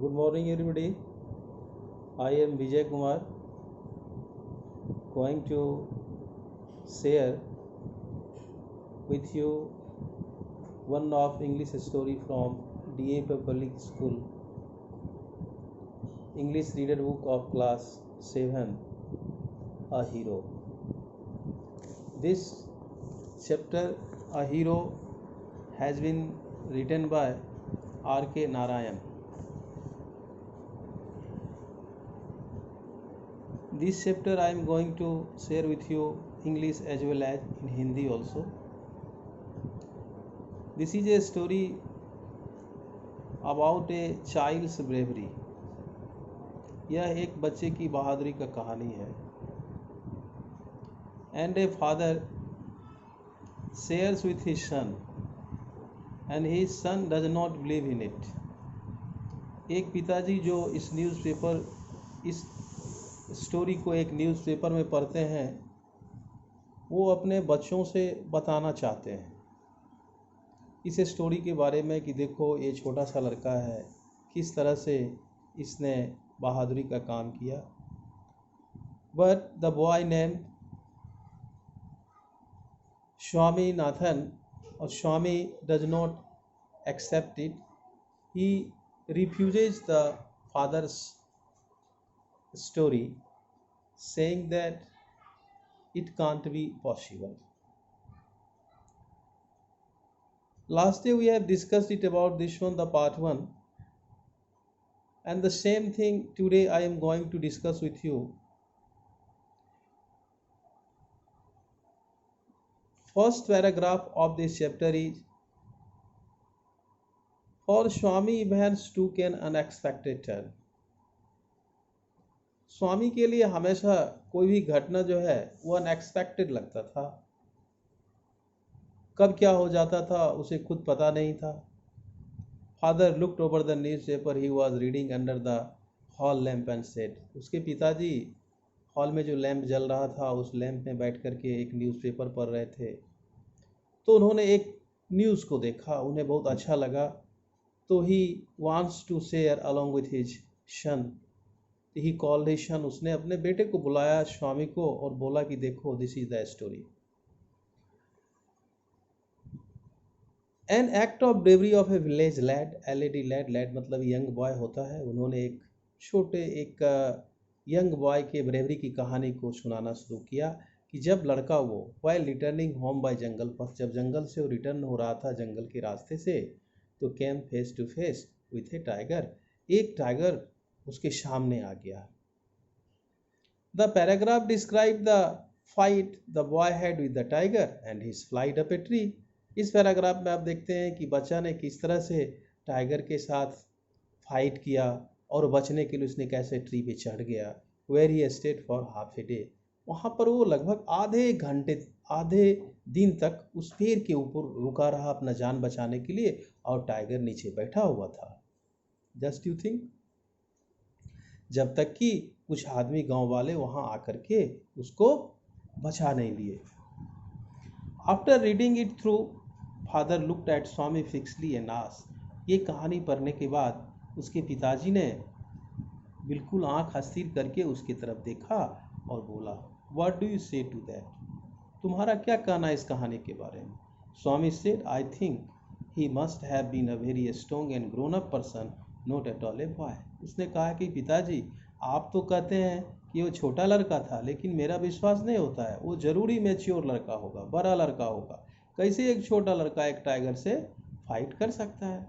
Good morning, everybody. I am Vijay Kumar, going to share with you one of English story from DAP Public School, English Reader Book of Class 7, A Hero. This chapter, A Hero, has been written by R.K. Narayan. This chapter I am going to share with you English as well as in Hindi also. This is a story about a child's bravery. यह एक बच्चे की बहादुरी का कहानी है. And a father shares with his son and his son does not believe in it. एक पिताजी जो इस स्टोरी को एक न्यूज़पेपर में पढ़ते हैं, वो अपने बच्चों से बताना चाहते हैं इस स्टोरी के बारे में कि देखो ये छोटा सा लड़का है, किस तरह से इसने बहादुरी का काम किया. But the boy name Swaminathan और Swami does not accept it. He refuses the father's story, saying that it can't be possible. Last day we have discussed it about this one, the part 1, and the same thing today I am going to discuss with you. First paragraph of this chapter is, for Swami events took an unexpected turn. स्वामी के लिए हमेशा कोई भी घटना जो है वो unexpected लगता था. कब क्या हो जाता था उसे खुद पता नहीं था. Father looked over the newspaper he was reading under the hall lamp and said. उसके पिताजी हॉल में जो लैंप जल रहा था उस लैंप में बैठ करके एक न्यूज़पेपर पढ़ रहे थे. तो उन्होंने एक न्यूज़ को देखा, उन्हें बहुत अच्छा लगा. तो he wants to share along with his son. He called his son. उसने अपने बेटे को बुलाया, स्वामी को, और बोला कि देखो this is the story. An act of bravery of a village lad. L A D lad, lad मतलब यंग बॉय होता है. उन्होंने एक यंग बॉय के ब्रेवरी की कहानी को सुनाना शुरू किया कि जब लड़का वो व्हाइल रिटर्निंग होम बाय जंगल पाथ, जब जंगल से वो रिटर्न हो रहा था जंगल के रास्ते से, तो came face to face with a tiger. एक टाइगर उसके सामने आ गया. The paragraph describe the fight the boy had with the tiger and his flight up a tree. इस पैराग्राफ में आप देखते हैं कि बच्चा ने किस तरह से टाइगर के साथ फाइट किया और बचने के लिए उसने कैसे ट्री पे चढ़ गया. Where he stayed for half a day. वहाँ पर वो लगभग आधे दिन तक उस पेड़ के ऊपर रुका रहा अपना जान बचाने के लिए, और टाइगर नीचे बैठा हुआ था. जस्ट यू थिंक, जब तक कि कुछ आदमी गांव वाले वहां आकर के उसको बचा नहीं लिए. After reading it through, father looked at Swami fixedly and asked. ये कहानी पढ़ने के बाद उसके पिताजी ने बिल्कुल आंख अस्थिर करके उसकी तरफ देखा और बोला, what do you say to that. तुम्हारा क्या कहना है इस कहानी के बारे में. Swami said, I think he must have been a very strong and grown up person, not at all a boy. उसने कहा कि पिताजी, आप तो कहते हैं कि वो छोटा लड़का था, लेकिन मेरा विश्वास नहीं होता है. वो जरूरी मैच्योर लड़का होगा, बड़ा लड़का होगा. कैसे एक छोटा लड़का एक टाइगर से फाइट कर सकता है.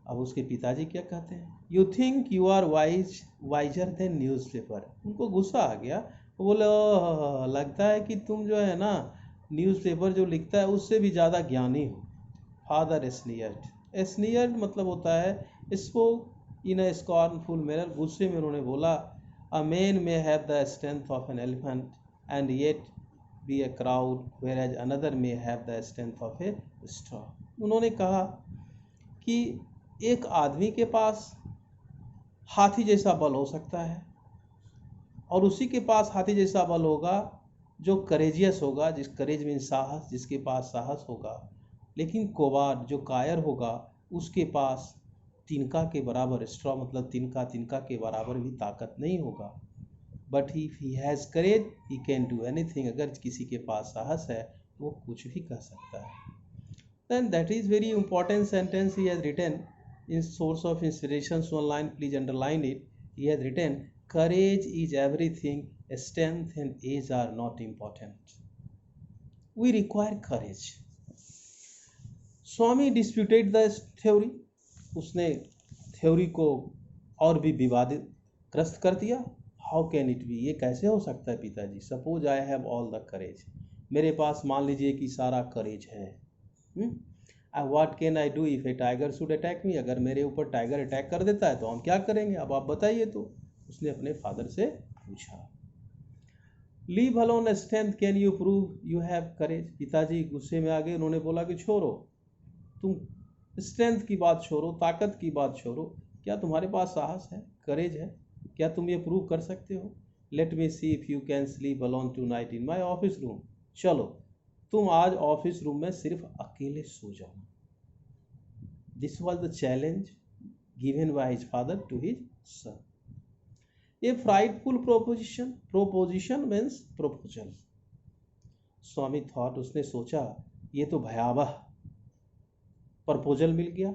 अब उसके पिताजी क्या कहते हैं, you think you are wiser than newspaper. उनको गुस्सा आ गया. वो बोले, लगता है कि तुम जो है ना न्यूज़पेपर जो लिखता है उससे भी ज़्यादा ज्ञानी हो. फादर स्नीयर्ड मतलब होता है spoke in a scornful manner. गुस्से में उन्होंने बोला, a man may have the strength of an elephant and yet be a crowd, whereas another may have the strength of A straw. उन्होंने कहा कि एक आदमी के पास हाथी जैसा बल हो सकता है, और उसी के पास हाथी जैसा बल होगा जो करेजियस होगा, जिस करेज में साहस, जिसके पास साहस होगा. लेकिन कोबार्ड जो कायर होगा उसके पास तिनका के बराबर, स्ट्रॉ मतलब तिनका, तिनका के बराबर भी ताकत नहीं होगा। But if he has courage he can do anything, अगर किसी के पास साहस है वो कुछ भी कर सकता है। Then that is very important sentence he has written in source of inspiration online, please underline it. He has written courage is everything, strength and age are not important. We require courage. Swami disputed the theory, उसने theory को और भी विवादित ग्रस्त कर दिया। How can it be, ये कैसे हो सकता है पिताजी। Suppose I have all the courage, मेरे पास मान लीजिए कि सारा करेज है। What can I do if A tiger should attack मी, अगर मेरे ऊपर टाइगर अटैक कर देता है तो हम क्या करेंगे, अब आप बताइए। तो उसने अपने फादर से पूछा। Leave alone strength can you prove you have courage, पिताजी गुस्से में आ गए। उन्होंने बोला कि छोड़ो, तुम स्ट्रेंथ की बात छोड़ो, ताकत की बात छोड़ो, क्या तुम्हारे पास साहस है, करेज है, क्या तुम ये प्रूव कर सकते हो। Let me see if you can sleep alone tonight in my office room, चलो तुम आज ऑफिस रूम में सिर्फ अकेले सो जाओ। This was the challenge given by his father to his son. A frightful proposition, proposition means proposal. Swami thought, उसने सोचा ये तो भयावह प्रपोजल मिल गया।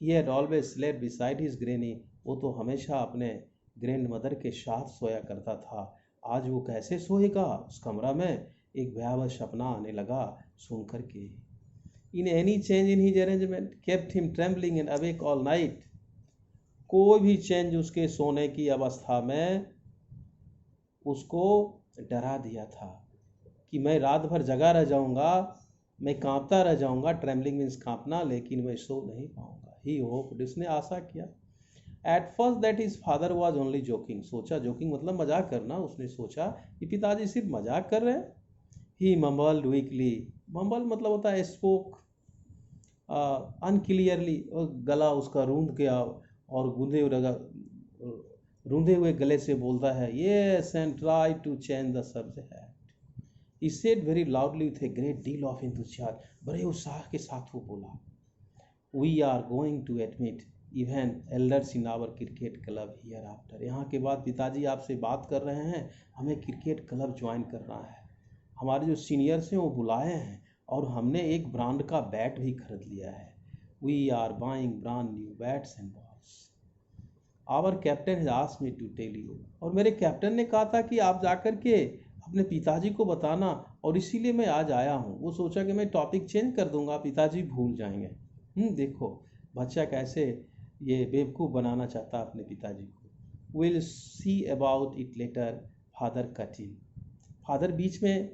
He had always slept beside his granny, वो तो हमेशा अपने ग्रैंड मदर के साथ सोया करता था, आज वो कैसे सोएगा उस कमरा में। एक भयावह सपना आने लगा सुन करके। In any change in his arrangement kept him trembling and awake all night. कोई भी चेंज उसके सोने की अवस्था में उसको डरा दिया था कि मैं रात भर जगा रह जाऊंगा, मैं कांपता रह जाऊंगा, ट्रेमलिंग मीन्स कांपना, लेकिन मैं सो नहीं पाऊंगा। ही होप्ड, उसने आशा किया। At first that his father was only joking, सोचा जोकिंग मतलब मजाक करना, उसने सोचा कि पिताजी सिर्फ मजाक कर रहे हैं। ही मम्बल्ड वीकली, मम्बल मतलब होता है स्पोक अनक्लियरली, गला उसका रूंध गया और रूंधे हुए गले से बोलता है, yes and try to change the subject. He said very loudly with a great deal of enthusiasm, बड़े उत्साह के साथ वो बोला, we are going to admit even elders in our cricket club hereafter. यहाँ के बाद पिताजी आपसे बात कर रहे हैं, हमें क्रिकेट क्लब ज्वाइन करना है। हमारे जो सीनियर्स हैं वो बुलाए हैं और हमने एक ब्रांड का बैट भी खरीद लिया है। We are buying brand new bats and balls. Our captain has asked me to tell you, और मेरे कैप्टन ने कहा था कि आप जाकर के अपने पिताजी को बताना, और इसीलिए मैं आज आया हूँ। वो सोचा कि मैं टॉपिक चेंज कर दूंगा, पिताजी भूल जाएंगे। देखो बच्चा कैसे ये बेवकूफ़ बनाना चाहता अपने पिताजी को। Will see about it later, father cut in. Father बीच में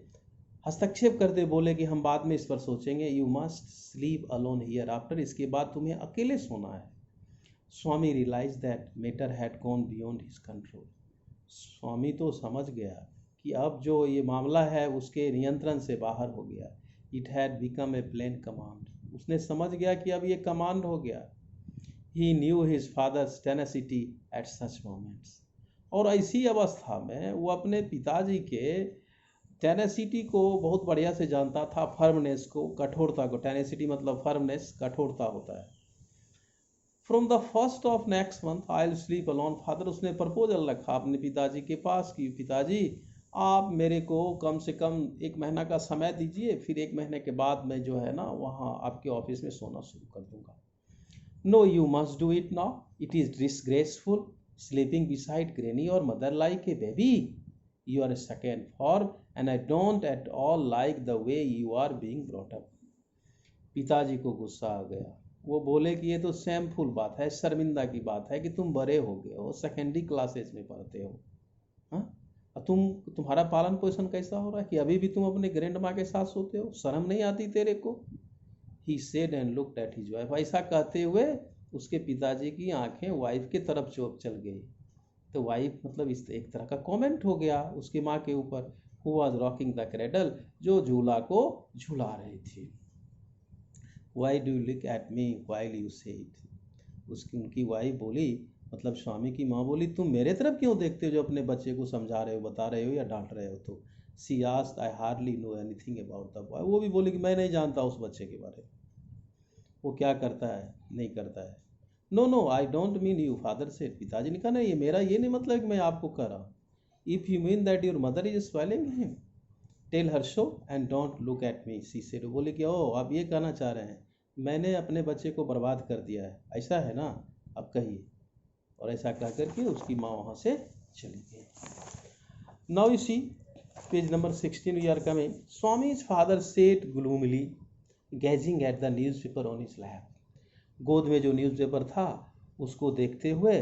हस्तक्षेप करते बोले कि हम बाद में इस पर सोचेंगे। You must sleep alone hereafter, इसके बाद तुम्हें अकेले सोना है। Swami realise that matter had gone beyond his control. Swami तो समझ गया कि अब जो ये मामला है उसके नियंत्रण से बाहर हो गया। It had become a plain command, उसने समझ गया कि अब ये कमांड हो गया। He knew his father's tenacity at such moments, और ऐसी अवस्था में वो अपने पिताजी के टेनेसिटी को बहुत बढ़िया से जानता था, फर्मनेस को, कठोरता को। टेनेसिटी मतलब फर्मनेस, कठोरता होता है। From the first of next month I will sleep alone father, उसने प्रपोजल रखा अपने पिताजी के पास कि पिताजी आप मेरे को कम से कम 1 महीना का समय दीजिए, फिर 1 महीने के बाद मैं जो है ना वहाँ आपके ऑफिस में सोना शुरू कर दूंगा। No you must do it now, it is disgraceful sleeping beside granny और mother like a baby. You are a second form and I don't at all like the way you are being brought up. पिताजी को गुस्सा आ गया। वो बोले कि ये तो शेमफुल बात है, शर्मिंदा की बात है कि तुम बड़े हो गए हो, सेकेंडरी क्लासेस में पढ़ते हो। हाँ, तुम्हारा पालन पोषण कैसा हो रहा है कि अभी भी तुम अपने ग्रैंड माँ के साथ सोते हो, शर्म नहीं आती तेरे को। He said and looked at his wife, ऐसा कहते हुए उसके पिताजी की आंखें वाइफ के तरफ चल गई। तो वाइफ मतलब इस एक तरह का कमेंट हो गया उसकी माँ के ऊपर। Who was rocking the cradle, जो झूला को झूला रही थी। Why do look at me while you से इट, उनकी वाइफ बोली, मतलब स्वामी की माँ बोली, तुम मेरे तरफ क्यों देखते हो जो अपने बच्चे को समझा रहे हो, बता रहे हो या डांट रहे हो। तो she asked I hardly know anything about the boy, वो भी बोली कि मैं नहीं जानता उस बच्चे के बारे में, वो क्या करता है नहीं करता है। No no I don't mean you, father said, पिताजी ने कहा नहीं, ये मेरा ये नहीं मतलब कि मैं आपको कह रहा हूँ। If you mean that your mother is swelling him, tell her so and don't look at me, she said. बोले कि ओ आप ये कहना चाह रहे हैं मैंने अपने बच्चे को बर्बाद कर दिया है, ऐसा है ना, अब कहिए। और ऐसा कह करके उसकी माँ वहाँ से चली गई। Now you see page number 16 we are coming. Swami's father sat gloomily gazing at the newspaper on his lap। गोद में जो न्यूज़पेपर था उसको देखते हुए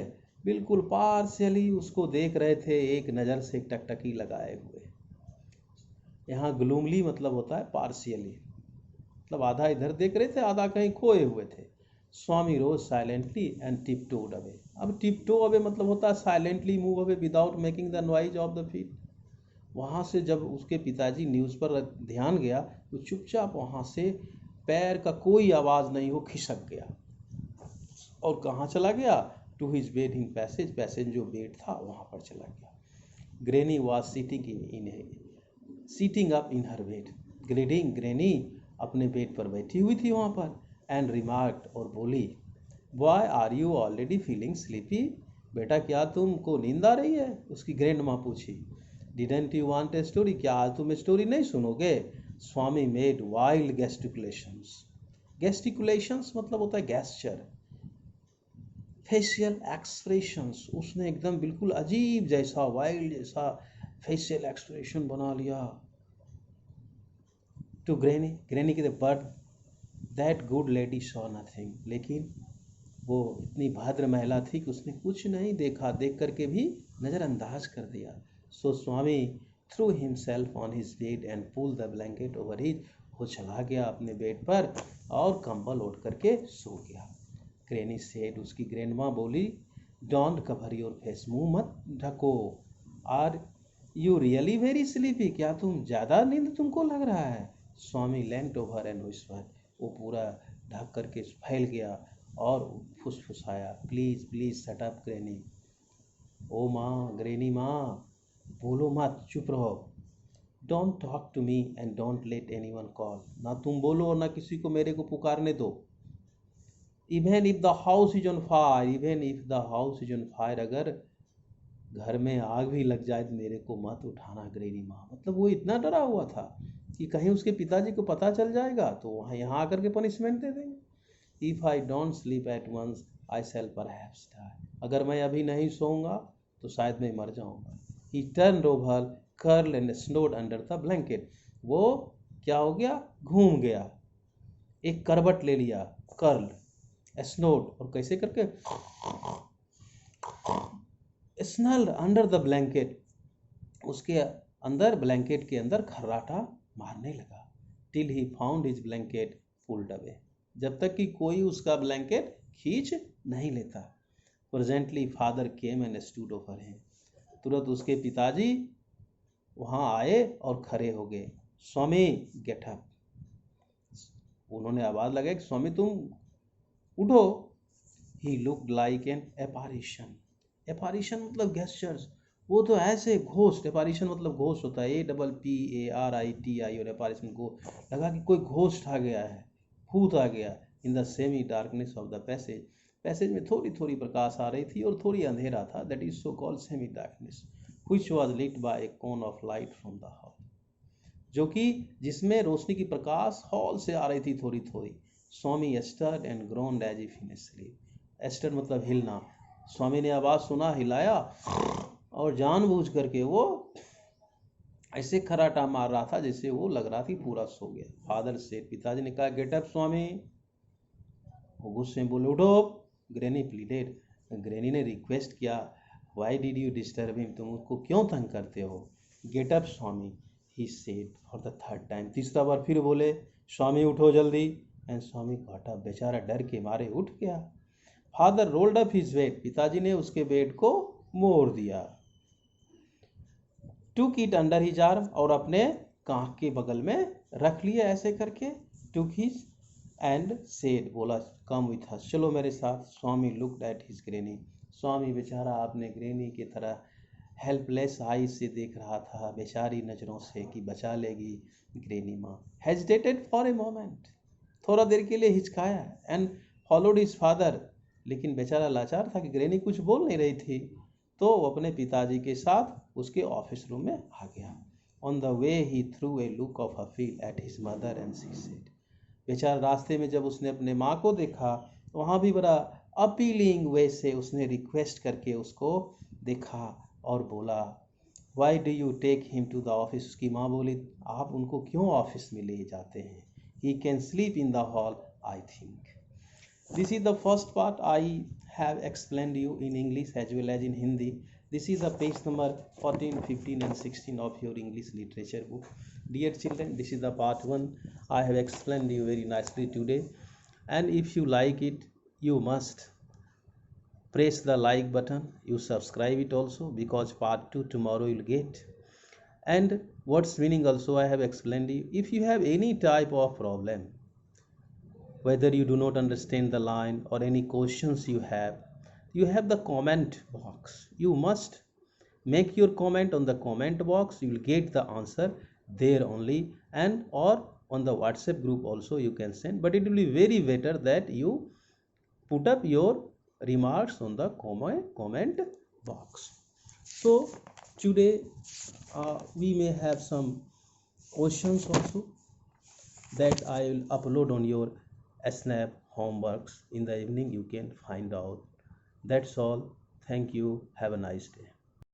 बिल्कुल पार्शियली उसको देख रहे थे, एक नज़र से टकटकी लगाए हुए। यहाँ ग्लूमली मतलब होता है पार्शियली, मतलब आधा इधर देख रहे थे, आधा कहीं खोए हुए थे। Swami rose silently and tiptoed away. अब टिप टो अवे मतलब होता है silently move away without making the noise of the feet. वहाँ से जब उसके पिताजी न्यूज़ पर ध्यान गया तो चुपचाप वहाँ से पैर का कोई आवाज़ नहीं हो खिसक गया। और कहाँ चला गया? To his bed in passage, passage जो बेड था वहाँ पर चला गया। Granny was sitting up in her bed. Granny अपने बेड पर बैठी हुई थी वहाँ पर। एंड रिमार्क्ड, और बोली, boy are you already feeling sleepy, बेटा क्या तुमको नींद आ रही है? उसकी ग्रैंड माँ पूछी। Didn't you want a story, क्या आज तुम स्टोरी नहीं सुनोगे? स्वामी मेड वाइल्ड गेस्टिकुलेशंस। गेस्टिकुलेशंस मतलब होता है गेस्चर, फेशियल एक्सप्रेशंस। उसने एकदम बिल्कुल अजीब जैसा, वाइल्ड जैसा फेशियल एक्सप्रेशन बना लिया। टू ग्रैनी के but that good lady saw nothing, लेकिन वो इतनी भद्र महिला थी कि उसने कुछ नहीं देखा, देख करके भी नज़रअंदाज कर दिया। So Swami threw himself on his bed and pull the blanket over his. वो चला गया अपने बेड पर और कंबल ओढ़ करके सो गया। ग्रैनी सेड, उसकी ग्रैंड माँ बोली, डोंट कवर योर फेस, मुंह मत ढको। Are you really very sleepy, क्या तुम ज़्यादा नींद तुमको लग रहा है? Swami leant over and whisper, वो पूरा ढक करके फैल गया और फुसफुसाया, please please shut up granny. ओ माँ, ग्रैनी माँ, बोलो मत, चुप रहो। Don't talk to me and don't let anyone call, ना तुम बोलो और ना किसी को मेरे को पुकारने दो। Even if the house is on fire, even if the house is on fire, अगर घर में आग भी लग जाए तो मेरे को मत उठाना ग्रैनी माँ। मतलब वो इतना डरा हुआ था कि कहीं उसके पिताजी को पता चल जाएगा तो वहाँ यहाँ आकर के पनिशमेंट दे देंगे। If I don't sleep at once I shall perhaps die, अगर मैं अभी नहीं सोऊंगा तो शायद मैं मर जाऊंगा। He turn over curl and snored under the blanket, वो क्या हो गया? घूम गया, एक करवट ले लिया, कर्ल स्नोड, और कैसे करके स्नल अंडर द ब्लैंकेट, उसके अंदर, ब्लैंकेट के अंदर खर्राटा मारने लगा। Till he found his blanket pulled away, जब तक कि कोई उसका ब्लैंकेट खींच नहीं लेता। Presently father came and stood over him, तुरंत उसके पिताजी वहाँ आए और खड़े हो गए। स्वामी गेट अप, उन्होंने आवाज़ लगाई कि स्वामी तुम उठो। ही लुक्ड लाइक एन एपारिशन, एपारिशन मतलब गेस्चर्स, वो तो ऐसे घोस्ट, एपारिशन मतलब घोस्ट होता है, APPARITI, और एपारिशन लगा कि कोई घोस्ट आ गया है, भूत आ गया। In the semi darkness of the passage, passage में थोड़ी थोड़ी प्रकाश आ रही थी और थोड़ी अंधेरा था, that is so called semi darkness, which was lit by a cone of light from the hall, जो कि जिसमें रोशनी की प्रकाश हॉल से आ रही थी थोड़ी थोड़ी। Swami stirred and groaned as if in sleep, stirred मतलब हिलना, स्वामी ने आवाज़ सुना, हिलाया और जानबूझ करके वो ऐसे खराटा मार रहा था जैसे वो लग रहा थी पूरा सो गया। फादर से, पिताजी ने कहा, गेट अप स्वामी। वो गुस्से में बोले, उठो। ग्रैनी प्लीडेड, ग्रैनी ने रिक्वेस्ट किया, why did you disturb him, तुम उसको क्यों तंग करते हो? Get up Swami, he said for the third time, तीसरा बार फिर बोले, स्वामी उठो जल्दी। एंड स्वामी घाटा बेचारा डर के मारे उठ गया। Father rolled up his bed, पिताजी ने उसके बेड को मोड़ दिया। Took it under his arm, और अपने कांख के बगल में रख लिया ऐसे करके। टुक हिज एंड सेड, बोला, कम विथ अस, चलो मेरे साथ। स्वामी लुक्ड एट हिज ग्रैनी, स्वामी बेचारा अपने ग्रैनी की तरह हेल्पलेस आई से देख रहा था, बेचारी नज़रों से कि बचा लेगी ग्रैनी माँ। हेजिटेटेड फॉर ए मोमेंट, थोड़ा देर के लिए हिचकाया। एंड फॉलोड हिज फादर, लेकिन बेचारा लाचार था कि ग्रैनी कुछ बोल नहीं रही थी, तो वो अपने पिताजी के साथ उसके ऑफिस रूम में आ गया। On the way he through a look of appeal at his mother and she said, बेचारा रास्ते में जब उसने अपने माँ को देखा, वहाँ भी बड़ा अपीलिंग वे से उसने रिक्वेस्ट करके उसको देखा और बोला, why do you take him to the office. उसकी माँ बोली, आप उनको क्यों ऑफिस में ले जाते हैं, he can sleep in the hall I think. This is the first part. I have explained you in English as well as in Hindi. This is a page number 14, 15 and 16 of your English literature book. Dear children, this is the part 1. I have explained you very nicely today. And if you like it, you must press the like button. You subscribe it also, because part 2 tomorrow you'll get. And what's meaning also I have explained you. If you have any type of problem, whether you do not understand the line or any questions you have the comment box. You must make your comment on the comment box. You will get the answer there only, and or on the WhatsApp group also you can send, but it will be very better that you put up your remarks on the comment box. So today we may have some questions also that I will upload on your Snap homeworks. In the evening you can find out. That's all. Thank you. Have a nice day.